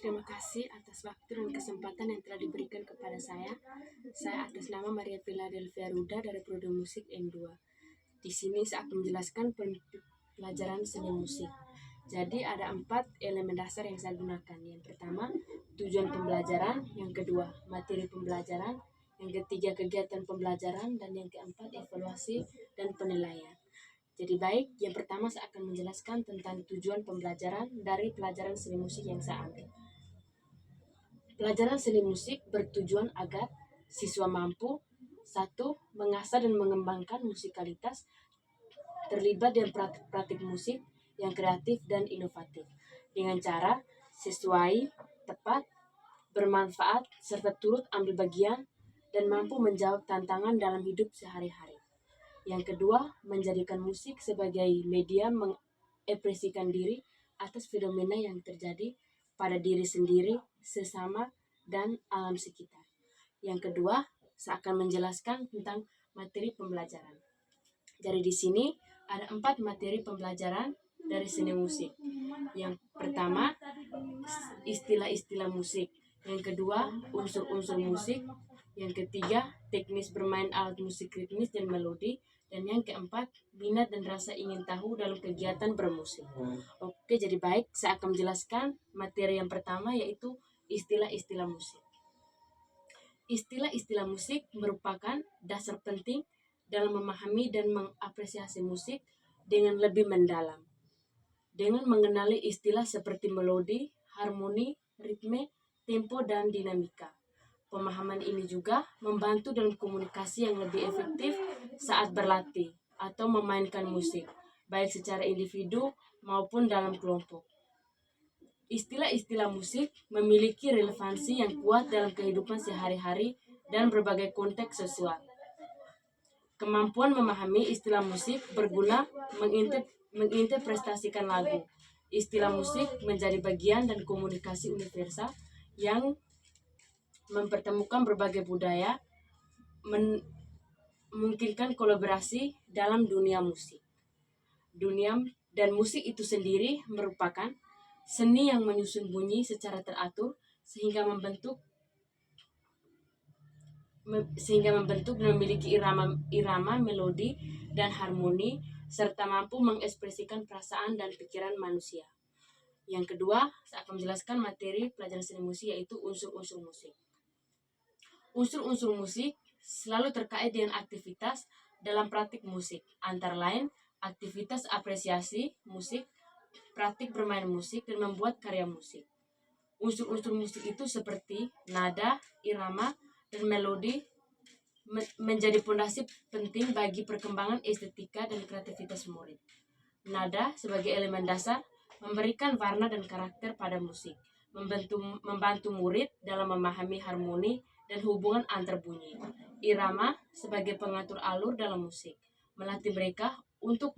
Terima kasih atas waktu dan kesempatan yang telah diberikan kepada saya. Saya atas nama Maria Philadelphia Ruda dari Prodi Musik M2. Di sini saya akan menjelaskan pelajaran seni musik. Jadi ada 4 elemen dasar yang saya gunakan. Yang pertama, tujuan pembelajaran. Yang kedua, materi pembelajaran. Yang ketiga, kegiatan pembelajaran. Dan yang keempat, evaluasi dan penilaian. Jadi baik, yang pertama saya akan menjelaskan tentang tujuan pembelajaran dari pelajaran seni musik yang saya ambil. Pelajaran seni musik bertujuan agar siswa mampu: 1. Mengasah dan mengembangkan musikalitas, terlibat dalam praktik musik yang kreatif dan inovatif dengan cara sesuai, tepat, bermanfaat, serta turut ambil bagian dan mampu menjawab tantangan dalam hidup sehari-hari. Yang kedua, menjadikan musik sebagai media mengekspresikan diri atas fenomena yang terjadi pada diri sendiri, sesama, dan alam sekitar. Yang kedua, saya akan menjelaskan tentang materi pembelajaran. Jadi di sini ada 4 materi pembelajaran dari seni musik. Yang pertama, istilah-istilah musik. Yang kedua, unsur-unsur musik. Yang ketiga, teknis bermain alat musik ritmis dan melodi. Dan yang keempat, minat dan rasa ingin tahu dalam kegiatan bermusik. Oke, jadi baik, saya akan menjelaskan materi yang pertama, yaitu istilah-istilah musik. Istilah-istilah musik merupakan dasar penting dalam memahami dan mengapresiasi musik dengan lebih mendalam. Dengan mengenali istilah seperti melodi, harmoni, ritme, tempo, dan dinamika. Pemahaman ini juga membantu dalam komunikasi yang lebih efektif saat berlatih atau memainkan musik, baik secara individu maupun dalam kelompok. Istilah-istilah musik memiliki relevansi yang kuat dalam kehidupan sehari-hari dan berbagai konteks sosial. Kemampuan memahami istilah musik berguna menginterpretasikan lagu. Istilah musik menjadi bagian dan komunikasi universal yang mempertemukan berbagai budaya, memungkinkan kolaborasi dalam dunia musik. Dunia dan musik itu sendiri merupakan seni yang menyusun bunyi secara teratur sehingga membentuk dan memiliki irama, melodi, dan harmoni, serta mampu mengekspresikan perasaan dan pikiran manusia. Yang kedua, saya akan menjelaskan materi pelajaran seni musik, yaitu unsur-unsur musik. Unsur-unsur musik selalu terkait dengan aktivitas dalam praktik musik, antara lain aktivitas apresiasi musik, praktik bermain musik, dan membuat karya musik. Unsur-unsur musik itu seperti nada, irama, dan melodi menjadi fondasi penting bagi perkembangan estetika dan kreativitas murid. Nada sebagai elemen dasar memberikan warna dan karakter pada musik, membantu murid dalam memahami harmoni dan hubungan antar bunyi. Irama sebagai pengatur alur dalam musik, melatih mereka untuk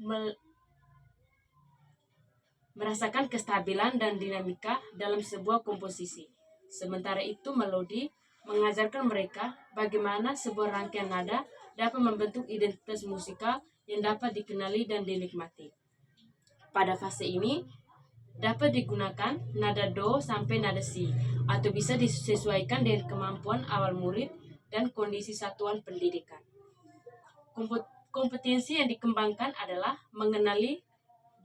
merasakan kestabilan dan dinamika dalam sebuah komposisi. Sementara itu, melodi mengajarkan mereka bagaimana sebuah rangkaian nada dapat membentuk identitas musikal yang dapat dikenali dan dinikmati. Pada fase ini, dapat digunakan nada do sampai nada si, atau bisa disesuaikan dengan kemampuan awal murid dan kondisi satuan pendidikan. Kompetensi yang dikembangkan adalah mengenali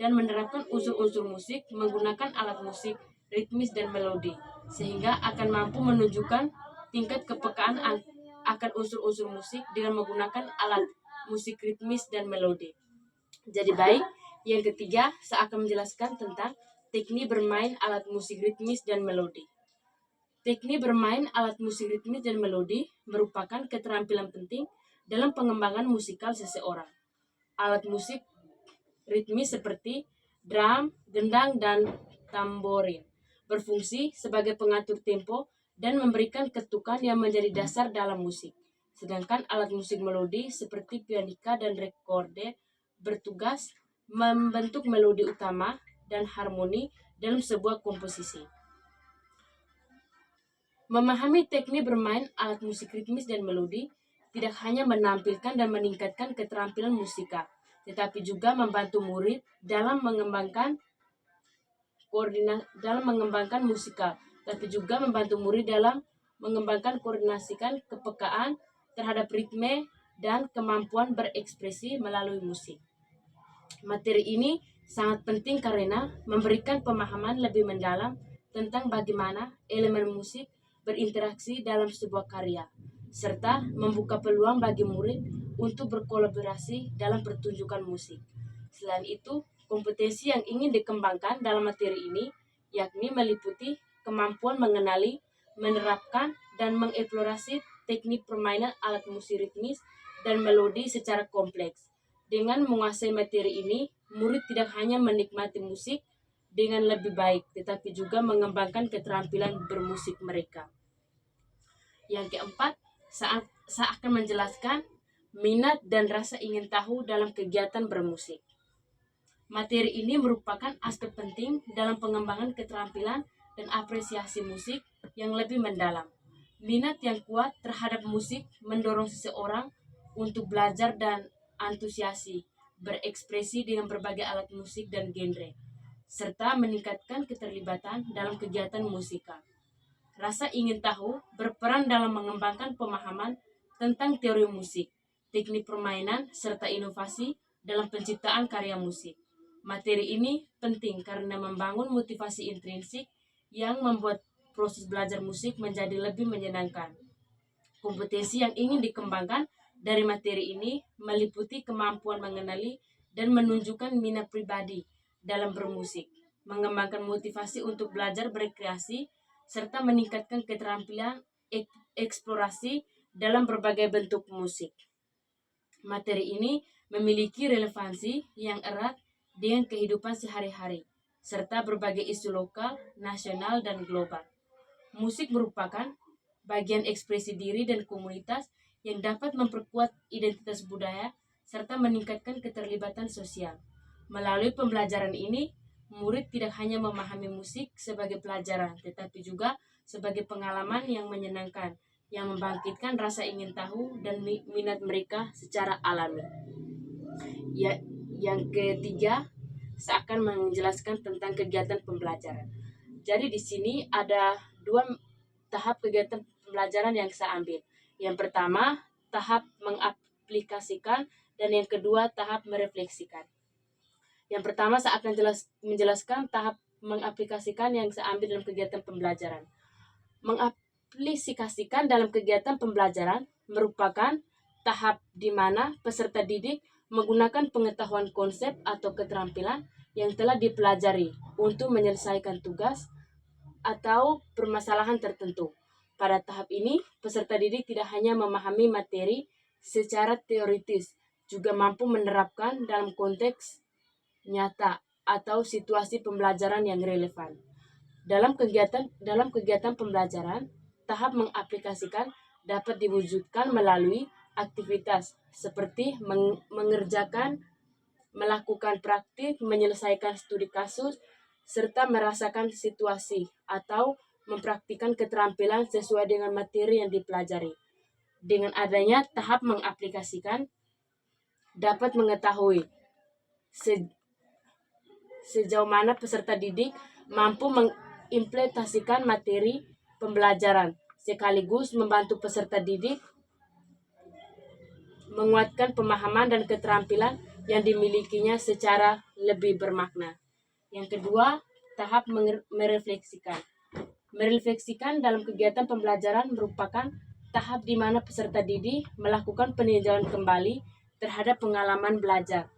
dan menerapkan unsur-unsur musik menggunakan alat musik ritmis dan melodi, sehingga akan mampu menunjukkan tingkat kepekaan akan unsur-unsur musik dengan menggunakan alat musik ritmis dan melodi. Jadi baik, yang ketiga saya akan menjelaskan tentang teknik bermain alat musik ritmis dan melodi. Teknik bermain alat musik ritmis dan melodi merupakan keterampilan penting dalam pengembangan musikal seseorang. Alat musik ritmis seperti drum, gendang, dan tamborin berfungsi sebagai pengatur tempo dan memberikan ketukan yang menjadi dasar dalam musik. Sedangkan alat musik melodi seperti pianika dan recorder bertugas membentuk melodi utama dan harmoni dalam sebuah komposisi. Memahami teknik bermain alat musik ritmis dan melodi tidak hanya menampilkan dan meningkatkan keterampilan musikal, tetapi juga membantu murid dalam mengembangkan musikal, tapi juga membantu murid dalam mengembangkan koordinasikan kepekaan terhadap ritme dan kemampuan berekspresi melalui musik. Materi ini sangat penting karena memberikan pemahaman lebih mendalam tentang bagaimana elemen musik berinteraksi dalam sebuah karya, serta membuka peluang bagi murid untuk berkolaborasi dalam pertunjukan musik. Selain itu, kompetensi yang ingin dikembangkan dalam materi ini yakni meliputi kemampuan mengenali, menerapkan, dan mengeksplorasi teknik permainan alat musik ritmis dan melodi secara kompleks. Dengan menguasai materi ini, murid tidak hanya menikmati musik dengan lebih baik, tetapi juga mengembangkan keterampilan bermusik mereka. Yang keempat, saya akan menjelaskan minat dan rasa ingin tahu dalam kegiatan bermusik. Materi ini merupakan aspek penting dalam pengembangan keterampilan dan apresiasi musik yang lebih mendalam. Minat yang kuat terhadap musik mendorong seseorang untuk belajar dan antusiasi berekspresi dengan berbagai alat musik dan genre, serta meningkatkan keterlibatan dalam kegiatan musikal. Rasa ingin tahu berperan dalam mengembangkan pemahaman tentang teori musik, teknik permainan, serta inovasi dalam penciptaan karya musik. Materi ini penting karena membangun motivasi intrinsik yang membuat proses belajar musik menjadi lebih menyenangkan. Kompetensi yang ingin dikembangkan dari materi ini meliputi kemampuan mengenali dan menunjukkan minat pribadi dalam bermusik, mengembangkan motivasi untuk belajar berkreasi, serta meningkatkan keterampilan eksplorasi dalam berbagai bentuk musik. Materi ini memiliki relevansi yang erat dengan kehidupan sehari-hari, serta berbagai isu lokal, nasional, dan global. Musik merupakan bagian ekspresi diri dan komunitas yang dapat memperkuat identitas budaya serta meningkatkan keterlibatan sosial. Melalui pembelajaran ini, murid tidak hanya memahami musik sebagai pelajaran, tetapi juga sebagai pengalaman yang menyenangkan, yang membangkitkan rasa ingin tahu dan minat mereka secara alami. Yang ketiga, saya akan menjelaskan tentang kegiatan pembelajaran. Jadi di sini ada 2 tahap kegiatan pembelajaran yang saya ambil. Yang pertama, tahap mengaplikasikan, dan yang kedua, tahap merefleksikan. Yang pertama, saya akan menjelaskan tahap mengaplikasikan yang saya ambil dalam kegiatan pembelajaran. Mengaplikasikan dalam kegiatan pembelajaran merupakan tahap di mana peserta didik menggunakan pengetahuan konsep atau keterampilan yang telah dipelajari untuk menyelesaikan tugas atau permasalahan tertentu. Pada tahap ini, peserta didik tidak hanya memahami materi secara teoritis, juga mampu menerapkan dalam konteks nyata atau situasi pembelajaran yang relevan. Dalam kegiatan pembelajaran, tahap mengaplikasikan dapat diwujudkan melalui aktivitas seperti melakukan praktik, menyelesaikan studi kasus, serta merasakan situasi atau mempraktikkan keterampilan sesuai dengan materi yang dipelajari. Dengan adanya tahap mengaplikasikan, dapat mengetahui sejauh mana peserta didik mampu mengimplementasikan materi pembelajaran, sekaligus membantu peserta didik menguatkan pemahaman dan keterampilan yang dimilikinya secara lebih bermakna. Yang kedua, tahap merefleksikan. Merefleksikan dalam kegiatan pembelajaran merupakan tahap di mana peserta didik melakukan peninjauan kembali terhadap pengalaman belajar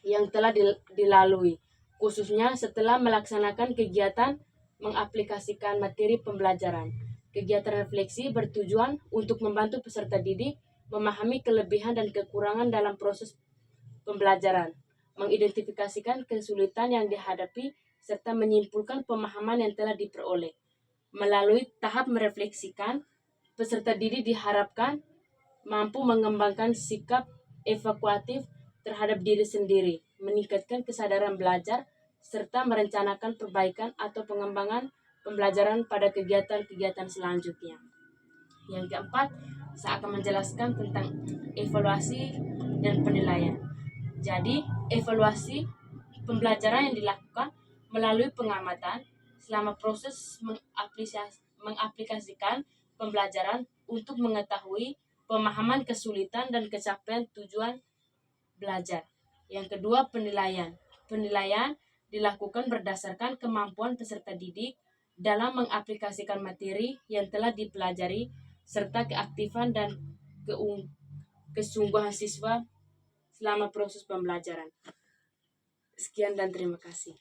yang telah dilalui, khususnya setelah melaksanakan kegiatan mengaplikasikan materi pembelajaran. Kegiatan refleksi bertujuan untuk membantu peserta didik memahami kelebihan dan kekurangan dalam proses pembelajaran, mengidentifikasikan kesulitan yang dihadapi, serta menyimpulkan pemahaman yang telah diperoleh. Melalui tahap merefleksikan, peserta didik diharapkan mampu mengembangkan sikap evaluatif terhadap diri sendiri, meningkatkan kesadaran belajar, serta merencanakan perbaikan atau pengembangan pembelajaran pada kegiatan-kegiatan selanjutnya. Yang keempat, saya akan menjelaskan tentang evaluasi dan penilaian. Jadi, evaluasi pembelajaran yang dilakukan melalui pengamatan selama proses mengaplikasikan pembelajaran untuk mengetahui pemahaman kesulitan dan capaian tujuan belajar. Yang kedua, penilaian. Penilaian dilakukan berdasarkan kemampuan peserta didik dalam mengaplikasikan materi yang telah dipelajari serta keaktifan dan kesungguhan siswa selama proses pembelajaran. Sekian dan terima kasih.